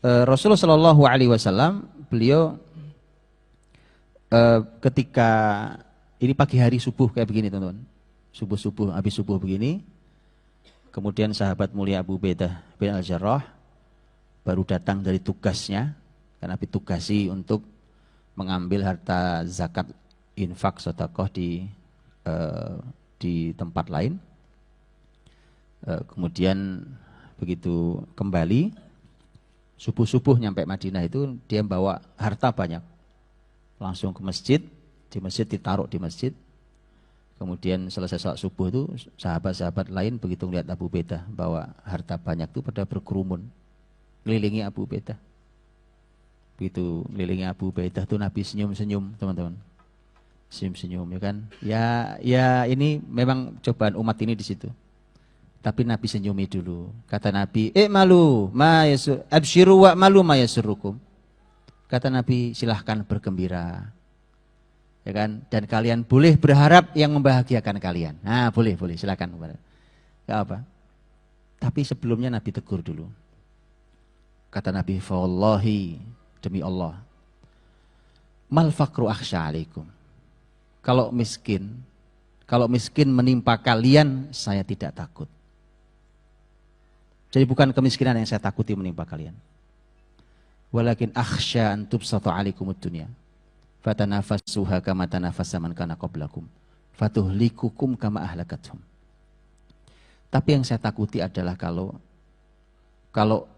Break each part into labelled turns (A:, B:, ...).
A: Rasulullah Shallallahu Alaihi Wasallam beliau ketika ini pagi hari subuh kayak begini teman-teman, subuh habis subuh begini, kemudian sahabat mulia Abu Ubaidah bin Al-Jarrah baru datang dari tugasnya, karena Nabi tugasi untuk mengambil harta zakat infak sedekah di tempat lain. Kemudian begitu kembali subuh-subuh nyampe Madinah itu dia bawa harta banyak, langsung ke masjid, di masjid ditaruh di masjid. Kemudian selesai sholat subuh itu sahabat-sahabat lain begitu melihat Abu Ubaidah bawa harta banyak itu pada berkerumun kelilingi Abu Ubaidah. Begitu kelilingi Abu Ubaidah tuh Nabi senyum-senyum teman-teman, senyum-senyum ya kan. Ya ini memang cobaan umat ini di situ. Tapi Nabi senyumi dulu. Kata Nabi, malu absyiru wa malu ma yasurrukum. Kata Nabi, silahkan bergembira. Ya kan? Dan kalian boleh berharap yang membahagiakan kalian. Nah, boleh, silakan. Enggak apa. Tapi sebelumnya Nabi tegur dulu. Kata Nabi, fa wallahi, demi Allah, mal faqru akhsha alaikum. Kalau miskin menimpa kalian, saya tidak takut. Jadi bukan kemiskinan yang saya takuti menimpa kalian. Walakin akhsha an tubsata alaikumud dunya. Fatanafassuha kama tanafassa man kana qablakum. Fatuhlikukum kama ahlakathum. Tapi yang saya takuti adalah kalau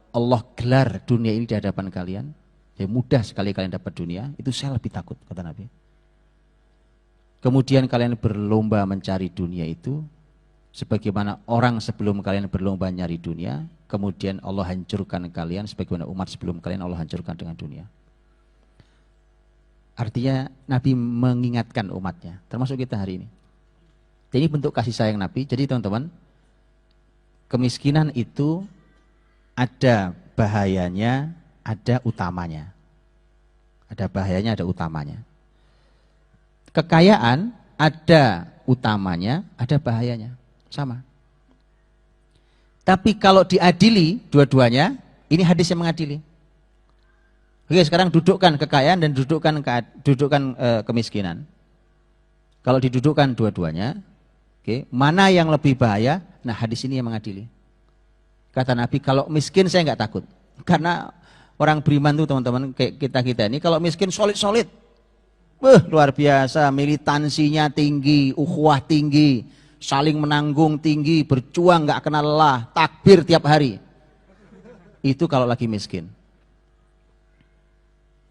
A: Allah gelar dunia ini di hadapan kalian, ya mudah sekali kalian dapat dunia, itu saya lebih takut, kata Nabi. Kemudian kalian berlomba mencari dunia itu, sebagaimana orang sebelum kalian berlomba nyari dunia, kemudian Allah hancurkan kalian sebagaimana umat sebelum kalian Allah hancurkan dengan dunia. Artinya Nabi mengingatkan umatnya, termasuk kita hari ini. Ini bentuk kasih sayang Nabi. Jadi teman-teman, kemiskinan itu ada bahayanya, ada utamanya. Ada bahayanya, ada utamanya. Kekayaan ada utamanya, ada bahayanya. Sama. Tapi kalau diadili dua-duanya, ini hadis yang mengadili. Oke, sekarang dudukkan kekayaan dan dudukkan kemiskinan. Kalau didudukkan dua-duanya, oke, mana yang lebih bahaya? Nah, hadis ini yang mengadili. Kata Nabi, kalau miskin saya nggak takut. Karena orang beriman tuh teman-teman, kayak kita ini, kalau miskin solid-solid. Luar biasa, militansinya tinggi, ukhuwah tinggi, saling menanggung tinggi, berjuang nggak kenal lelah, takbir tiap hari. Itu kalau lagi miskin.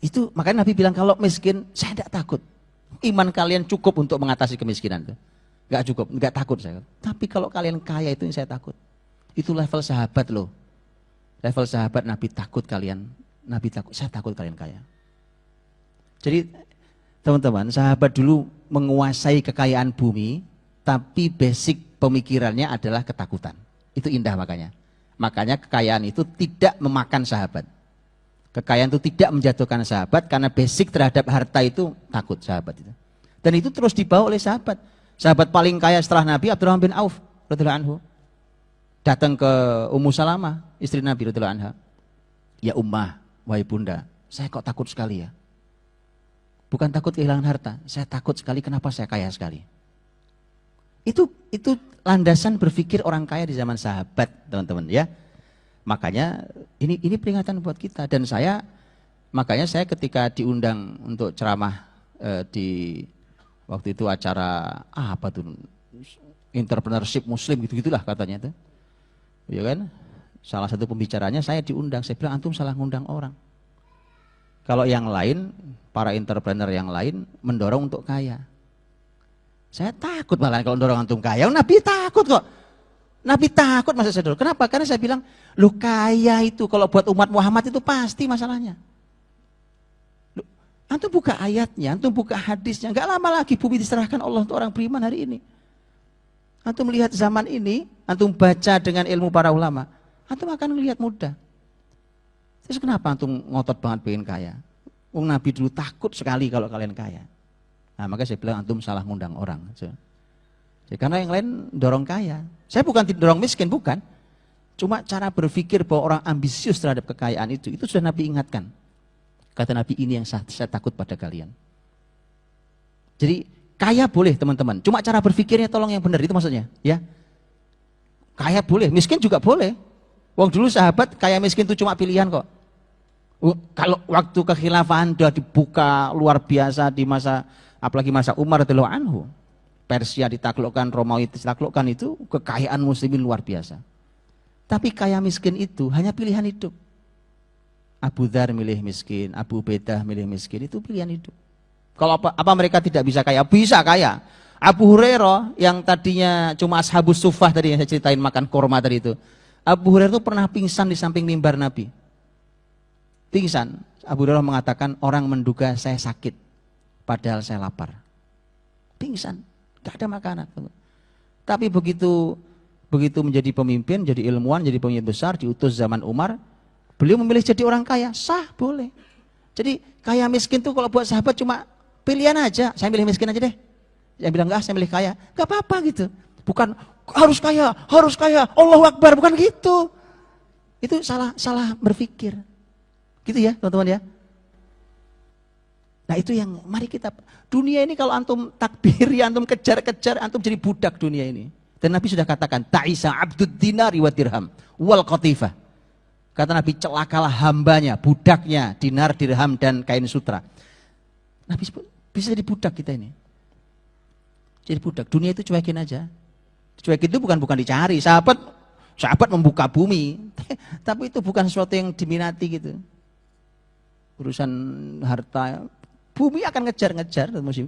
A: Itu makanya Nabi bilang kalau miskin saya tidak takut. Iman kalian cukup untuk mengatasi kemiskinan itu. Nggak cukup, nggak takut saya. Tapi kalau kalian kaya itu yang saya takut. Itu level sahabat loh. Level sahabat Nabi takut kalian, Nabi takut, saya takut kalian kaya. Jadi teman-teman, sahabat dulu menguasai kekayaan bumi, tapi basic pemikirannya adalah ketakutan. Itu indah makanya. Makanya kekayaan itu tidak memakan sahabat. Kekayaan itu tidak menjatuhkan sahabat karena basic terhadap harta itu takut sahabat itu. Dan itu terus dibawa oleh sahabat. Sahabat paling kaya setelah Nabi Abdurrahman bin Auf radhiyallahu anhu datang ke Ummu Salamah, istri Nabi radhiyallahu anha. Ya Ummah, wahai bunda, saya kok takut sekali ya. Bukan takut kehilangan harta, saya takut sekali kenapa saya kaya sekali. Itu landasan berpikir orang kaya di zaman sahabat, teman-teman ya. Makanya ini peringatan buat kita. Dan makanya saya ketika diundang untuk ceramah di waktu itu acara apa tuh, entrepreneurship muslim gitu-gitulah katanya itu. Ya kan? Salah satu pembicaranya saya diundang, saya bilang antum salah ngundang orang. Kalau yang lain, para entrepreneur yang lain mendorong untuk kaya. Saya takut malah kalau mendorong antum kaya. Nabi takut kok. Nabi takut masa saya dorong. Kenapa? Karena saya bilang, lu kaya itu kalau buat umat Muhammad itu pasti masalahnya. Loh, antum buka ayatnya, antum buka hadisnya. Enggak lama lagi bumi diserahkan Allah untuk orang beriman hari ini. Antum melihat zaman ini, antum baca dengan ilmu para ulama, antum akan melihat mudah. Terus kenapa antum ngotot banget pengen kaya? Nabi dulu takut sekali kalau kalian kaya. Nah, maka saya bilang antum salah ngundang orang. Karena yang lain dorong kaya. Saya bukan dorong miskin, bukan. Cuma cara berpikir bahwa orang ambisius terhadap kekayaan itu sudah Nabi ingatkan. Kata Nabi, ini yang saya takut pada kalian. Jadi kaya boleh teman-teman, cuma cara berpikirnya tolong yang benar, itu maksudnya. Ya, kaya boleh, miskin juga boleh. Wong dulu sahabat kaya miskin itu cuma pilihan kok. Kalau waktu kekhilafahan sudah dibuka luar biasa di masa, apalagi masa Umar radhiyallahu anhu, Persia ditaklukkan, Romawi ditaklukkan, itu kekayaan muslimin luar biasa. Tapi kaya miskin itu hanya pilihan hidup. Abu Dzar milih miskin, Abu Ubaidah milih miskin, itu pilihan hidup. Kalau apa mereka tidak bisa kaya? Bisa kaya. Abu Hurairah yang tadinya cuma ashabus sufah tadi yang saya ceritain makan korma tadi itu. Abu Hurairah itu pernah pingsan di samping mimbar Nabi. Pingsan. Abu Hurairah mengatakan, orang menduga saya sakit, padahal saya lapar. Pingsan, gak ada makanan. Tapi begitu menjadi pemimpin, jadi ilmuwan, jadi pemimpin besar, diutus zaman Umar, beliau memilih jadi orang kaya, sah, boleh. Jadi kaya miskin tuh kalau buat sahabat cuma pilihan aja. Saya milih miskin aja deh. Yang bilang enggak, saya milih kaya, gak apa-apa gitu. Bukan harus kaya, Allahu Akbar, bukan gitu. Itu salah berpikir. Gitu ya teman-teman ya. Nah itu yang mari kita, dunia ini kalau antum takbiri, antum kejar-kejar, antum jadi budak dunia ini. Dan Nabi sudah katakan, ta'isa abdud dinari wa dirham wal qatifah. Kata Nabi, celakalah hambanya, budaknya, dinar, dirham, dan kain sutra. Nabi bisa jadi budak kita ini. Jadi budak, dunia itu cuekin aja. Cuekin itu bukan dicari, sahabat membuka bumi. Tapi itu bukan sesuatu yang diminati gitu. Urusan harta, bumi akan ngejar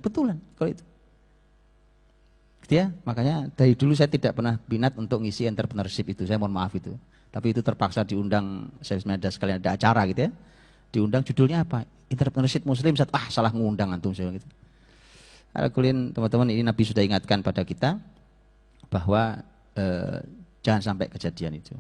A: betulan kalau itu. Gitu ya, makanya dari dulu saya tidak pernah minat untuk ngisi entrepreneurship itu, saya mohon maaf itu. Tapi itu terpaksa diundang, saya sebenarnya sekalian ada acara gitu ya. Diundang, judulnya apa? Entrepreneurship Muslim. Salah ngundang antum saya gitu. Alhamdulillah teman-teman, ini Nabi sudah ingatkan pada kita bahwa jangan sampai kejadian itu.